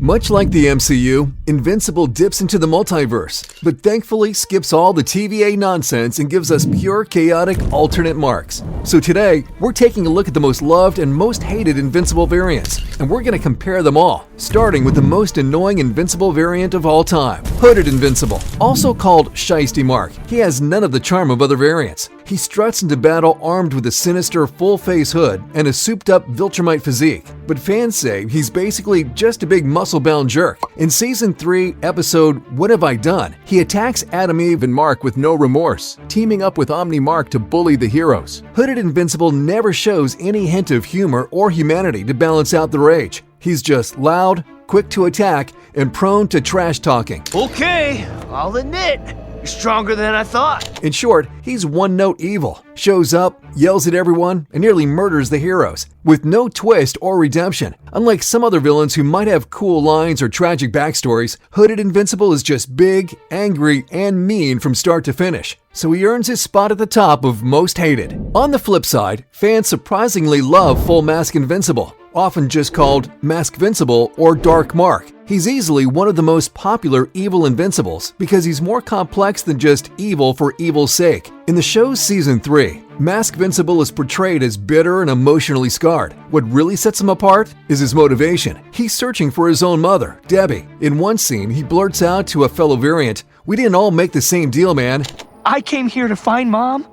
Much like the MCU, Invincible dips into the multiverse, but thankfully skips all the TVA nonsense and gives us pure, chaotic, alternate marks. So today, we're taking a look at the most loved and most hated Invincible variants, and we're going to compare them all, starting with the most annoying Invincible variant of all time, Hooded Invincible, also called Shiesty Mark. He has none of the charm of other variants. He struts into battle armed with a sinister full-face hood and a souped-up Viltmite physique, but fans say he's basically just a big muscle-bound jerk. In Season 3, episode What Have I Done?, he attacks Adam, Eve, and Mark with no remorse, teaming up with Omni-Mark to bully the heroes. Hooded Invincible never shows any hint of humor or humanity to balance out the rage. He's just loud, quick to attack, and prone to trash talking. Okay, I'll admit, you're stronger than I thought. In short, he's one-note evil. Shows up, yells at everyone, and nearly murders the heroes, with no twist or redemption. Unlike some other villains who might have cool lines or tragic backstories, Hooded Invincible is just big, angry, and mean from start to finish. So he earns his spot at the top of most hated. On the flip side, fans surprisingly love Full Mask Invincible, often just called Mask Invincible or Dark Mark. He's easily one of the most popular evil Invincibles because he's more complex than just evil for evil's sake. In the show's Season 3, Mask Invincible is portrayed as bitter and emotionally scarred. What really sets him apart is his motivation. He's searching for his own mother, Debbie. In one scene, he blurts out to a fellow variant, "We didn't all make the same deal, man." I came here to find Mom.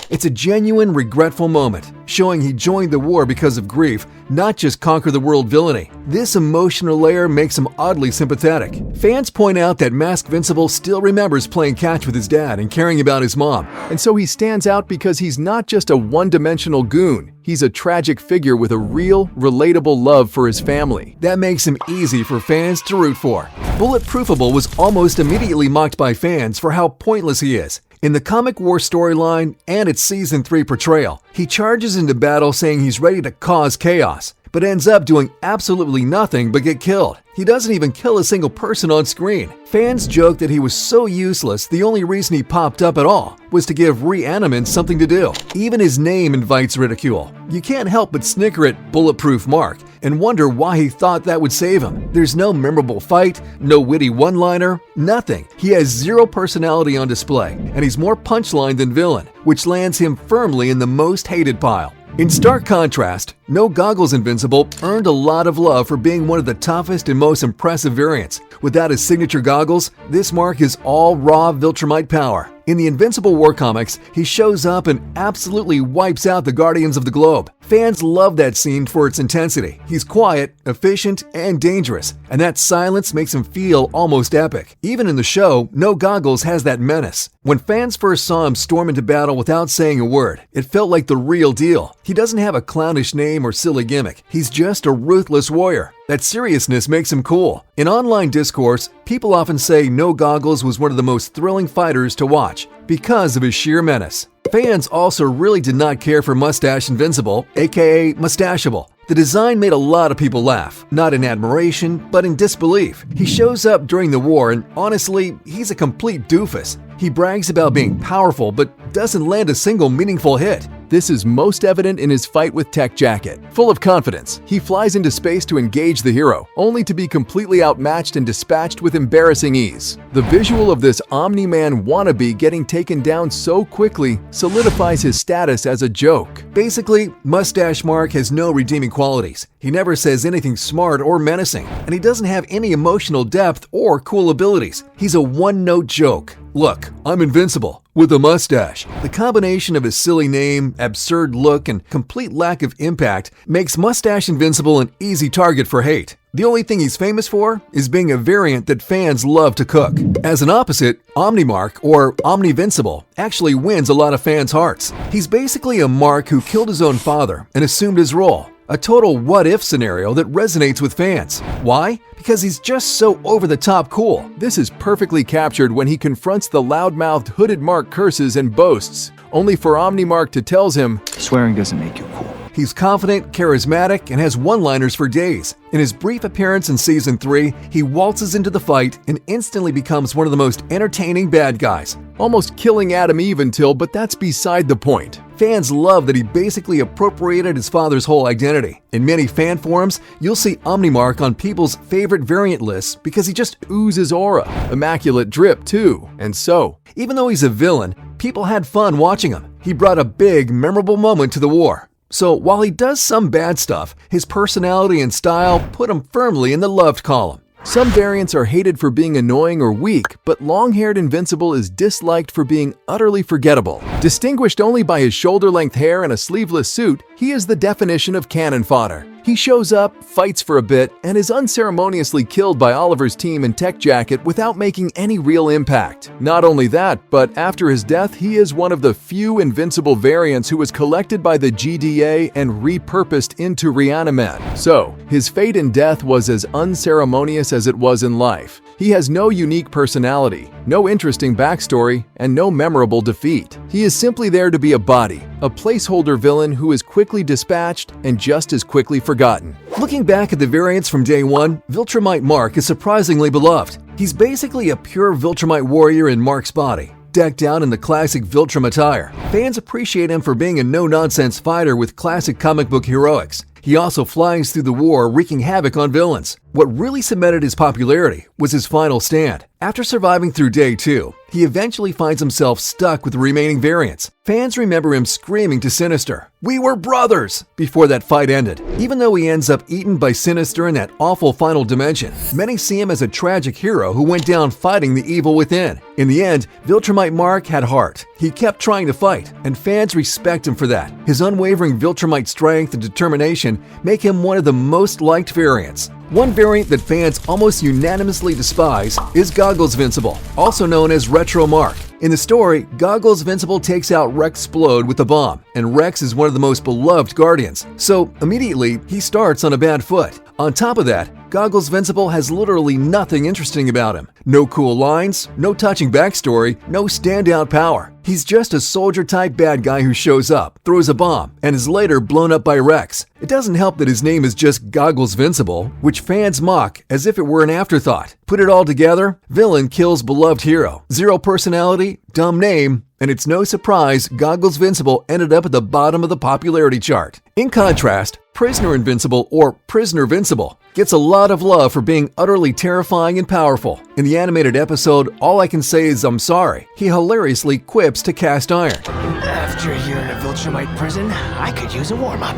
It's a genuine, regretful moment, showing he joined the war because of grief, not just conquer-the-world villainy. This emotional layer makes him oddly sympathetic. Fans point out that Mask Invincible still remembers playing catch with his dad and caring about his mom. And so he stands out because he's not just a one-dimensional goon. He's a tragic figure with a real, relatable love for his family. That makes him easy for fans to root for. Bulletproofable was almost immediately mocked by fans for how pointless he is. In the Comic War storyline and its Season 3 portrayal, he charges into battle saying he's ready to cause chaos, but ends up doing absolutely nothing but get killed. He doesn't even kill a single person on screen. Fans joke that he was so useless the only reason he popped up at all was to give reanimants something to do. Even his name invites ridicule. You can't help but snicker at Bulletproof Mark and wonder why he thought that would save him. There's no memorable fight, no witty one-liner, nothing. He has zero personality on display, and he's more punchline than villain, which lands him firmly in the most hated pile. In stark contrast, No Goggles Invincible earned a lot of love for being one of the toughest and most impressive variants. Without his signature goggles, this Mark is all raw Viltmite power. In the Invincible War comics, he shows up and absolutely wipes out the Guardians of the Globe. Fans love that scene for its intensity. He's quiet, efficient, and dangerous, and that silence makes him feel almost epic. Even in the show, No Goggles has that menace. When fans first saw him storm into battle without saying a word, it felt like the real deal. He doesn't have a clownish name or silly gimmick. He's just a ruthless warrior. That seriousness makes him cool. In online discourse, people often say No Goggles was one of the most thrilling fighters to watch because of his sheer menace. Fans also really did not care for Mustache Invincible, aka Mustachable. The design made a lot of people laugh, not in admiration, but in disbelief. He shows up during the war and honestly, he's a complete doofus. He brags about being powerful but doesn't land a single meaningful hit. This is most evident in his fight with Tech Jacket. Full of confidence, he flies into space to engage the hero, only to be completely outmatched and dispatched with embarrassing ease. The visual of this Omni-Man wannabe getting taken down so quickly solidifies his status as a joke. Basically, Mustache Mark has no redeeming qualities. He never says anything smart or menacing, and he doesn't have any emotional depth or cool abilities. He's a one-note joke. Look, I'm invincible, with a mustache. The combination of his silly name, absurd look, and complete lack of impact makes Mustache Invincible an easy target for hate. The only thing he's famous for is being a variant that fans love to cook. As an opposite, Omni-Mark, or Omni-Invincible, actually wins a lot of fans' hearts. He's basically a Mark who killed his own father and assumed his role. A total what-if scenario that resonates with fans. Why? Because he's just so over-the-top cool. This is perfectly captured when he confronts the loud-mouthed Hooded Mark curses and boasts, only for Omni-Mark to tells him, "Swearing doesn't make you cool." He's confident, charismatic, and has one-liners for days. In his brief appearance in Season 3, he waltzes into the fight and instantly becomes one of the most entertaining bad guys, almost killing Adam Eve until, but that's beside the point. Fans love that he basically appropriated his father's whole identity. In many fan forums, you'll see Omni-Mark on people's favorite variant lists because he just Oozes aura, immaculate drip too, and so. Even though he's a villain, people had fun watching him. He brought a big, memorable moment to the war. So while he does some bad stuff, his personality and style put him firmly in the loved column. Some variants are hated for being annoying or weak, but Longhaired Invincible is disliked for being utterly forgettable. Distinguished only by his shoulder-length hair and a sleeveless suit, he is the definition of cannon fodder. He shows up, fights for a bit, and is unceremoniously killed by Oliver's team in Tech Jacket without making any real impact. Not only that, but after his death, he is one of the few Invincible variants who was collected by the GDA and repurposed into Reaniman. So, his fate in death was as unceremonious as it was in life. He has no unique personality, no interesting backstory, and no memorable defeat. He is simply there to be a body, a placeholder villain who is quickly dispatched and just as quickly forgotten. Looking back at the variants from day one, Viltmite Mark is surprisingly beloved. He's basically a pure Viltmite warrior in Mark's body, decked out in the classic Viltrum attire. Fans appreciate him for being a no-nonsense fighter with classic comic book heroics. He also flies through the war, wreaking havoc on villains. What really cemented his popularity was his final stand. After surviving through day 2, he eventually finds himself stuck with the remaining variants. Fans remember him screaming to Sinister, "We were brothers!" before that fight ended. Even though he ends up eaten by Sinister in that awful final dimension, many see him as a tragic hero who went down fighting the evil within. In the end, Viltmite Mark had heart. He kept trying to fight, and fans respect him for that. His unwavering Viltrumite strength and determination make him one of the most liked variants. One variant that fans almost unanimously despise is Goggles Invincible, also known as Retro Mark. In the story, Goggles Invincible takes out Rex Splode with a bomb, and Rex is one of the most beloved Guardians, so immediately he starts on a bad foot. On top of that, Goggles Invincible has literally nothing interesting about him. No cool lines, no touching backstory, no standout power. He's just a soldier-type bad guy who shows up, throws a bomb, and is later blown up by Rex. It doesn't help that his name is just Goggles Invincible, which fans mock as if it were an afterthought. Put it all together, villain kills beloved hero. Zero personality, dumb name, and it's no surprise Goggles Invincible ended up at the bottom of the popularity chart. In contrast, Prisoner Invincible, or Prisoner Invincible, gets a lot of love for being utterly terrifying and powerful. In the animated episode, All I Can Say Is I'm Sorry, he hilariously quips to Cast Iron, After a year in a Viltrumite prison, I could use a warm-up.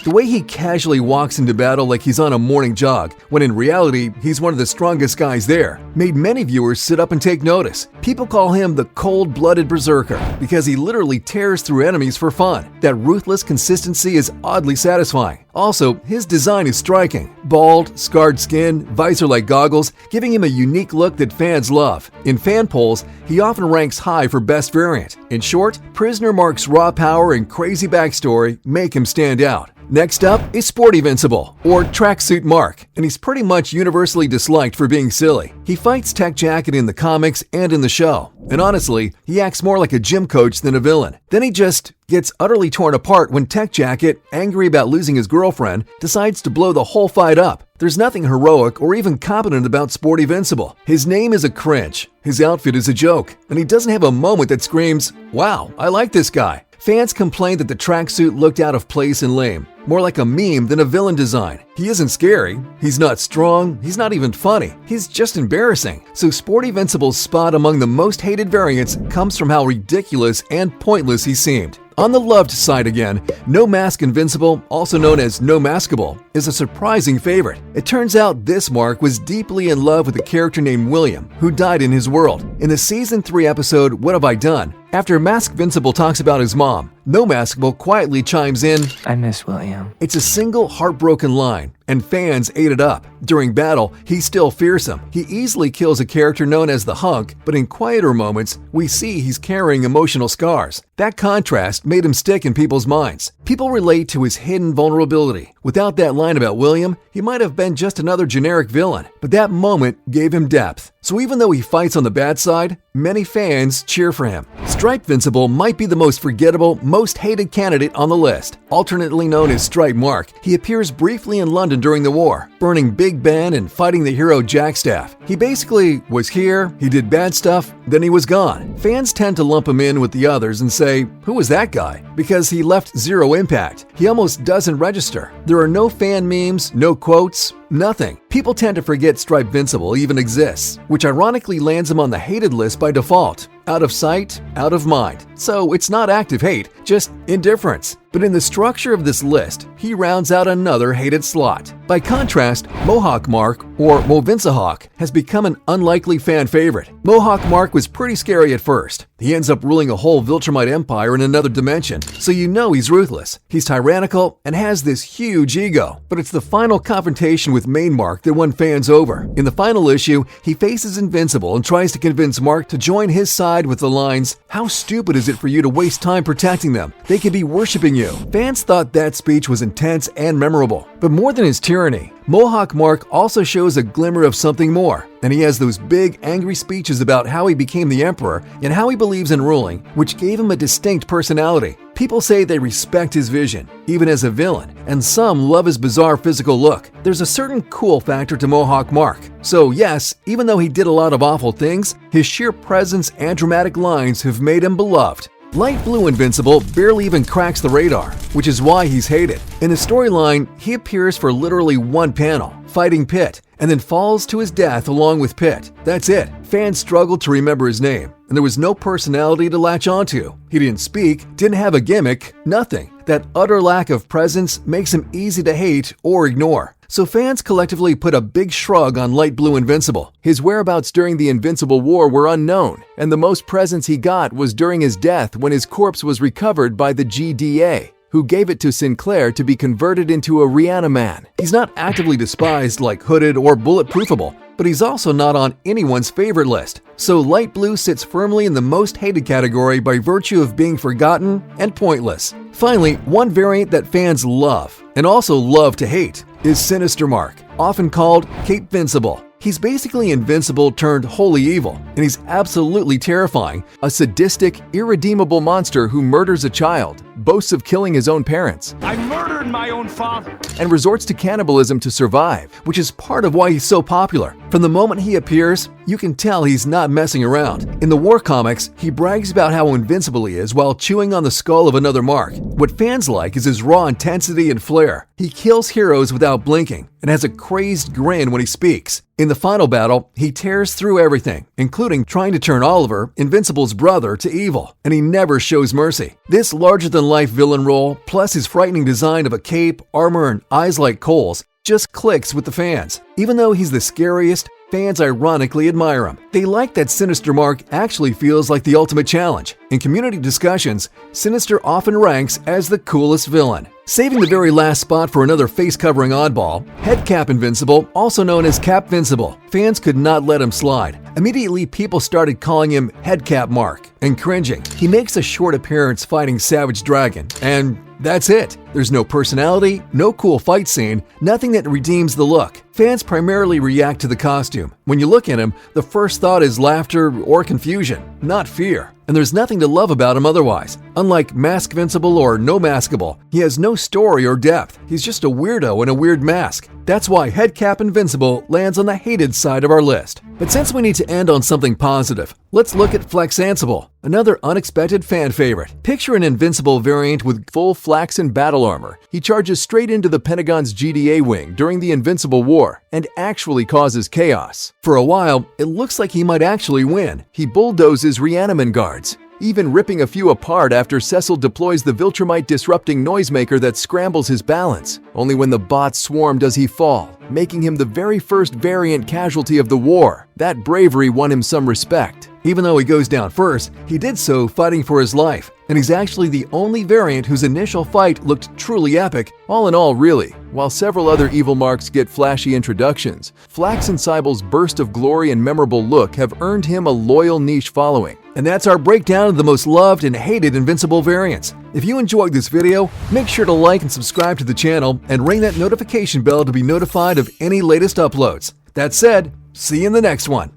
The way he casually walks into battle like he's on a morning jog, when in reality, he's one of the strongest guys there, made many viewers sit up and take notice. People call him the cold-blooded berserker because he literally tears through enemies for fun. That ruthless consistency is oddly satisfying. Also, his design is striking. Bald, scarred skin, visor-like goggles, giving him a unique look that fans love. In fan polls, he often ranks high for best variant. In short, Prisoner Mark's raw power and crazy backstory make him stand out. Next up is Sport Invincible, or Tracksuit Mark, and he's pretty much universally disliked for being silly. He fights Tech Jacket in the comics and in the show, and honestly, he acts more like a gym coach than a villain. Then he just gets utterly torn apart when Tech Jacket, angry about losing his girlfriend, decides to blow the whole fight up. There's nothing heroic or even competent about Sport Invincible. His name is a cringe, his outfit is a joke, and he doesn't have a moment that screams, "Wow, I like this guy." Fans complained that the tracksuit looked out of place and lame, more like a meme than a villain design. He isn't scary, he's not strong, he's not even funny, he's just embarrassing. So Sport Invincible's spot among the most hated variants comes from how ridiculous and pointless he seemed. On the loved side again, No Mask Invincible, also known as No Maskable, is a surprising favorite. It turns out this Mark was deeply in love with a character named William, who died in his world. In the Season 3 episode, What Have I Done?, after Mask Invincible talks about his mom, No Maskable quietly chimes in, I miss William. It's a single heartbroken line, and fans ate it up. During battle, he's still fearsome. He easily kills a character known as the Hunk, but in quieter moments, we see he's carrying emotional scars. That contrast made him stick in people's minds. People relate to his hidden vulnerability. Without that line about William, he might have been just another generic villain, but that moment gave him depth. So even though he fights on the bad side, many fans cheer for him. Stripe Invincible might be the most forgettable, most hated candidate on the list. Alternately known as Stripe Mark, he appears briefly in London during the war, burning Big Ben and fighting the hero Jackstaff. He basically was here, he did bad stuff, then he was gone. Fans tend to lump him in with the others and say, "Who was that guy?" Because he left zero impact. He almost doesn't register. There are no fan memes, no quotes, nothing. People tend to forget Stripe Invincible even exists, which ironically lands him on the hated list by default. Out of sight, out of mind. So it's not active hate, just indifference. But in the structure of this list, he rounds out another hated slot. By contrast, Mohawk Mark, or Mohawk, has become an unlikely fan favorite. Mohawk Mark was pretty scary at first. He ends up ruling a whole Viltmite empire in another dimension, so you know he's ruthless. He's tyrannical and has this huge ego. But it's the final confrontation with main Mark that won fans over. In the final issue, he faces Invincible and tries to convince Mark to join his side with the lines, "How stupid is it for you to waste time protecting them? They could be worshipping you." Fans thought that speech was intense and memorable. But more than his tyranny, Mohawk Mark also shows a glimmer of something more, and he has those big, angry speeches about how he became the emperor and how he believes in ruling, which gave him a distinct personality. People say they respect his vision, even as a villain, and some love his bizarre physical look. There's a certain cool factor to Mohawk Mark. So yes, even though he did a lot of awful things, his sheer presence and dramatic lines have made him beloved. Light Blue Invincible barely even cracks the radar, which is why he's hated. In the storyline, he appears for literally one panel, fighting Pitt, and then falls to his death along with Pitt. That's it. Fans struggled to remember his name, and there was no personality to latch onto. He didn't speak, didn't have a gimmick, nothing. That utter lack of presence makes him easy to hate or ignore. So fans collectively put a big shrug on Light Blue Invincible. His whereabouts during the Invincible War were unknown, and the most presence he got was during his death when his corpse was recovered by the GDA, who gave it to Sinclair to be converted into a Reaniman. He's not actively despised like Hooded or Bulletproofable, but he's also not on anyone's favorite list. So Light Blue sits firmly in the most hated category by virtue of being forgotten and pointless. Finally, one variant that fans love, and also love to hate, is Sinister Mark, often called Cape Vincible. He's basically invincible turned wholly evil, and he's absolutely terrifying. A sadistic, irredeemable monster who murders a child, boasts of killing his own parents, I murdered my own father, and resorts to cannibalism to survive. Which is part of why he's so popular. From the moment he appears, you can tell he's not messing around. In the War comics, he brags about how invincible he is while chewing on the skull of another Mark. What fans like is his raw intensity and flair. He kills heroes without blinking and has a crazed grin when he speaks. In the final battle, he tears through everything, including trying to turn Oliver, Invincible's brother, to evil, and he never shows mercy. This larger-than-life villain role, plus his frightening design of a cape, armor, and eyes like coals, just clicks with the fans. Even though he's the scariest, fans ironically admire him. They like that Sinister Mark actually feels like the ultimate challenge. In community discussions, Sinister often ranks as the coolest villain. Saving the very last spot for another face-covering oddball, Headcap Invincible, also known as Cap Vincible. Fans could not let him slide. Immediately, people started calling him Headcap Mark and cringing. He makes a short appearance fighting Savage Dragon, and that's it. There's no personality, no cool fight scene, nothing that redeems the look. Fans primarily react to the costume. When you look at him, the first thought is laughter or confusion, not fear. And there's nothing to love about him otherwise. Unlike Mask Invincible or No Maskable, he has no story or depth. He's just a weirdo in a weird mask. That's why Headcap Invincible lands on the hated side of our list. But since we need to end on something positive, let's look at Flaxansible, another unexpected fan favorite. Picture an Invincible variant with full flaxen battle armor. He charges straight into the Pentagon's GDA wing during the Invincible War and actually causes chaos. For a while, it looks like he might actually win. He bulldozes Reaniman guards, even ripping a few apart after Cecil deploys the Viltmite disrupting noisemaker that scrambles his balance. Only when the bots swarm does he fall, making him the very first variant casualty of the war. That bravery won him some respect. Even though he goes down first, he did so fighting for his life, and he's actually the only variant whose initial fight looked truly epic, all in all really. While several other evil marks get flashy introductions, Flaxensible's burst of glory and memorable look have earned him a loyal niche following. And that's our breakdown of the most loved and hated Invincible variants. If you enjoyed this video, make sure to like and subscribe to the channel and ring that notification bell to be notified of any latest uploads. That said, see you in the next one.